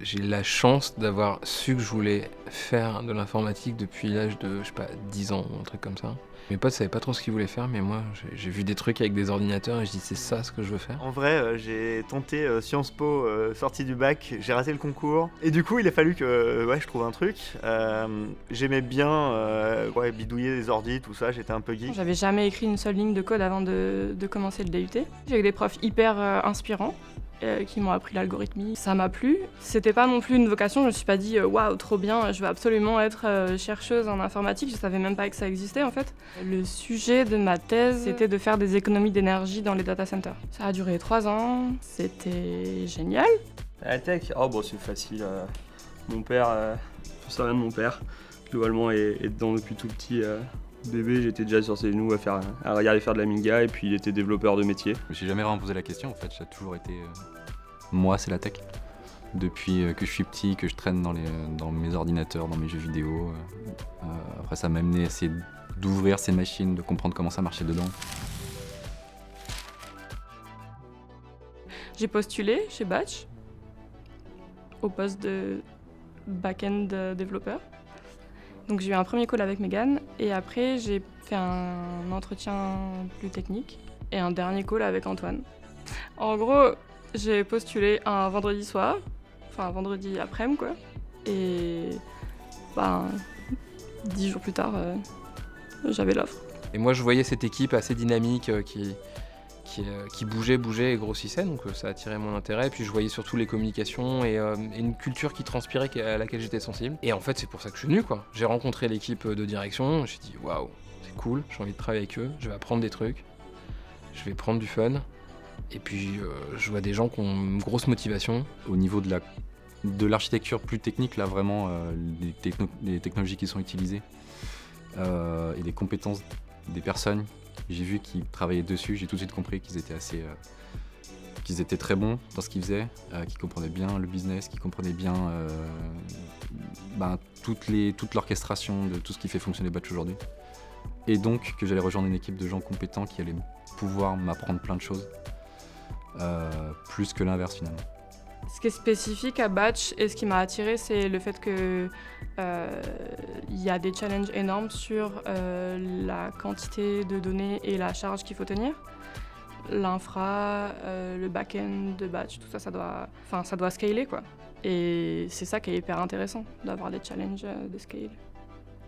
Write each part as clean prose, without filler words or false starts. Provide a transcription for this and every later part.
J'ai la chance d'avoir su que je voulais faire de l'informatique depuis l'âge de, 10 ans ou un truc comme ça. Mes potes savaient pas trop ce qu'ils voulaient faire, mais moi, j'ai vu des trucs avec des ordinateurs et je dis c'est ça ce que je veux faire. En vrai, j'ai tenté Sciences Po, sortie du bac, j'ai raté le concours. Et du coup, il a fallu que je trouve un truc. J'aimais bien bidouiller les ordis, tout ça, j'étais un peu geek. J'avais jamais écrit une seule ligne de code avant de commencer le DUT. J'ai eu des profs hyper inspirants qui m'ont appris l'algorithmie. Ça m'a plu. C'était pas non plus une vocation, je me suis pas dit waouh, trop bien, je veux absolument être chercheuse en informatique. Je savais même pas que ça existait en fait. Le sujet de ma thèse, c'était de faire des économies d'énergie dans les data centers. Ça a duré 3 ans, c'était génial. La tech, c'est facile. Mon père, je sais rien de mon père. Globalement, est dedans depuis tout petit. Bébé, j'étais déjà sur ses genoux à regarder faire de l'Amiga et puis il était développeur de métier. Je me suis jamais vraiment posé la question en fait, ça a toujours été moi c'est la tech. Depuis que je suis petit, que je traîne dans mes ordinateurs, dans mes jeux vidéo. Après ça m'a amené à essayer d'ouvrir ces machines, de comprendre comment ça marchait dedans. J'ai postulé chez Batch au poste de back-end développeur. Donc j'ai eu un premier call avec Megan et après j'ai fait un entretien plus technique et un dernier call avec Antoine. En gros, j'ai postulé un vendredi soir, enfin un vendredi après-midi quoi. Et 10 jours plus tard, j'avais l'offre. Et moi, je voyais cette équipe assez dynamique qui bougeait et grossissait, donc ça attirait mon intérêt. Puis je voyais surtout les communications et une culture qui transpirait à laquelle j'étais sensible. Et en fait, c'est pour ça que je suis venu, quoi. J'ai rencontré l'équipe de direction, j'ai dit waouh, c'est cool, j'ai envie de travailler avec eux, je vais apprendre des trucs, je vais prendre du fun. Et puis je vois des gens qui ont une grosse motivation. Au niveau de l'architecture plus technique, là vraiment, les technologies qui sont utilisées et les compétences des personnes, j'ai vu qu'ils travaillaient dessus, j'ai tout de suite compris qu'ils étaient très bons dans ce qu'ils faisaient, qu'ils comprenaient bien le business, qu'ils comprenaient bien toute l'orchestration de tout ce qui fait fonctionner Batch aujourd'hui. Et donc que j'allais rejoindre une équipe de gens compétents qui allaient pouvoir m'apprendre plein de choses, plus que l'inverse finalement. Ce qui est spécifique à Batch et ce qui m'a attiré, c'est le fait que y a des challenges énormes sur la quantité de données et la charge qu'il faut tenir. L'infra, le back-end de Batch, tout ça, ça doit scaler quoi. Et c'est ça qui est hyper intéressant, d'avoir des challenges de scale.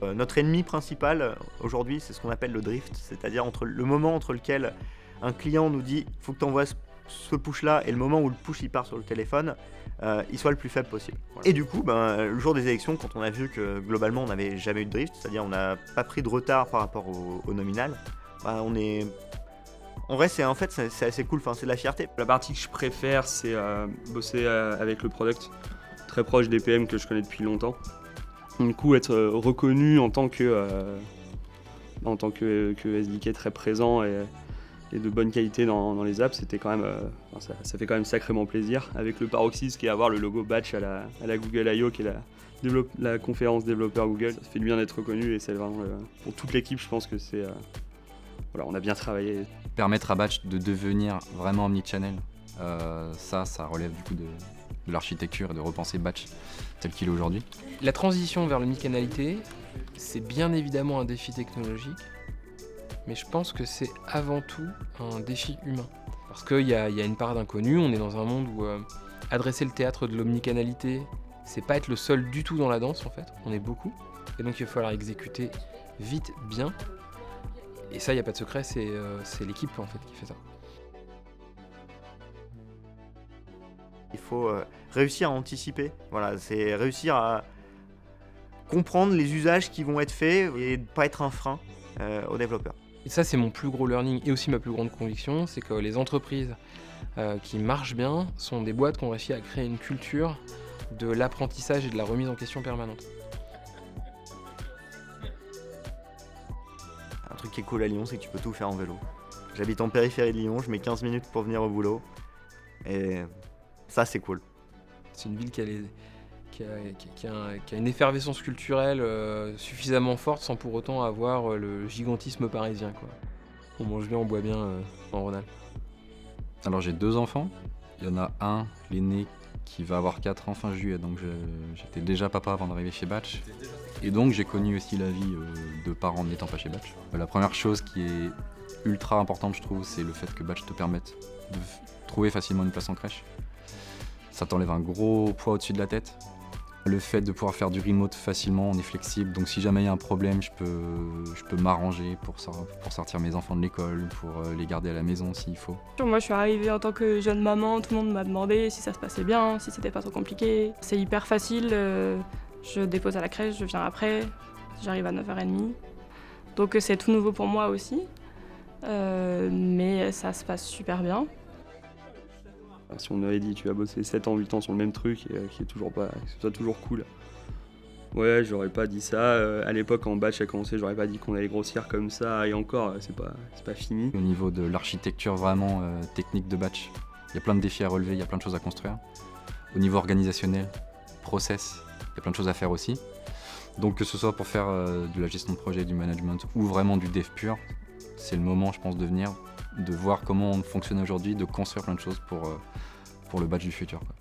Notre ennemi principal aujourd'hui, c'est ce qu'on appelle le drift, c'est-à-dire le moment entre lequel un client nous dit « faut que tu envoies ce push-là » et le moment où le push il part sur le téléphone, il soit le plus faible possible. Voilà. Et du coup, le jour des élections, quand on a vu que globalement on n'avait jamais eu de drift, c'est-à-dire on n'a pas pris de retard par rapport au nominal, on est... En vrai, c'est assez cool, c'est de la fierté. La partie que je préfère, c'est bosser avec le product, très proche des PM que je connais depuis longtemps. Du coup, être reconnu en tant que SDK très présent et de bonne qualité dans les apps, c'était quand même, ça fait quand même sacrément plaisir. Avec le paroxysme qui est avoir le logo Batch à la Google I.O. qui est la conférence développeur Google, ça fait du bien d'être reconnu et c'est vraiment pour toute l'équipe, je pense que c'est on a bien travaillé. Permettre à Batch de devenir vraiment omnichannel, ça relève du coup de l'architecture et de repenser Batch tel qu'il est aujourd'hui. La transition vers l'omnicanalité, c'est bien évidemment un défi technologique, mais je pense que c'est avant tout un défi humain. Parce qu'il y a une part d'inconnu, on est dans un monde où adresser le théâtre de l'omnicanalité, c'est pas être le seul du tout dans la danse en fait, on est beaucoup. Et donc il va falloir exécuter vite, bien. Et ça, il n'y a pas de secret, c'est l'équipe en fait qui fait ça. Il faut réussir à anticiper, c'est réussir à comprendre les usages qui vont être faits et ne pas être un frein aux développeurs. Et ça, c'est mon plus gros learning et aussi ma plus grande conviction, c'est que les entreprises qui marchent bien sont des boîtes qui ont réussi à créer une culture de l'apprentissage et de la remise en question permanente. Un truc qui est cool à Lyon, c'est que tu peux tout faire en vélo. J'habite en périphérie de Lyon, je mets 15 minutes pour venir au boulot. Et ça, c'est cool. C'est une ville qui a une effervescence culturelle suffisamment forte sans pour autant avoir le gigantisme parisien, quoi. On mange bien, on boit bien en Rhône-Alpes. Alors j'ai 2 enfants. Il y en a un, l'aîné, qui va avoir 4 ans fin juillet, donc j'étais déjà papa avant d'arriver chez Batch. Et donc j'ai connu aussi la vie de parents n'étant pas chez Batch. La première chose qui est ultra importante, je trouve, c'est le fait que Batch te permette de trouver facilement une place en crèche. Ça t'enlève un gros poids au-dessus de la tête. Le fait de pouvoir faire du remote facilement, on est flexible, donc si jamais il y a un problème, je peux m'arranger pour sortir mes enfants de l'école, pour les garder à la maison s'il faut. Moi, je suis arrivée en tant que jeune maman, tout le monde m'a demandé si ça se passait bien, si c'était pas trop compliqué. C'est hyper facile, je dépose à la crèche, je viens après, j'arrive à 9h30. Donc c'est tout nouveau pour moi aussi, mais ça se passe super bien. Alors, si on m'avait dit tu vas bosser 7 ans, 8 ans sur le même truc et qui est toujours pas, que ce soit toujours cool. Ouais, j'aurais pas dit ça. À l'époque, quand Batch a commencé, j'aurais pas dit qu'on allait grossir comme ça. Et encore, c'est pas fini. Au niveau de l'architecture vraiment technique de Batch, il y a plein de défis à relever, il y a plein de choses à construire. Au niveau organisationnel, process, il y a plein de choses à faire aussi. Donc que ce soit pour faire de la gestion de projet, du management ou vraiment du dev pur, c'est le moment, je pense, de voir comment on fonctionne aujourd'hui, de construire plein de choses pour le Batch du futur, quoi.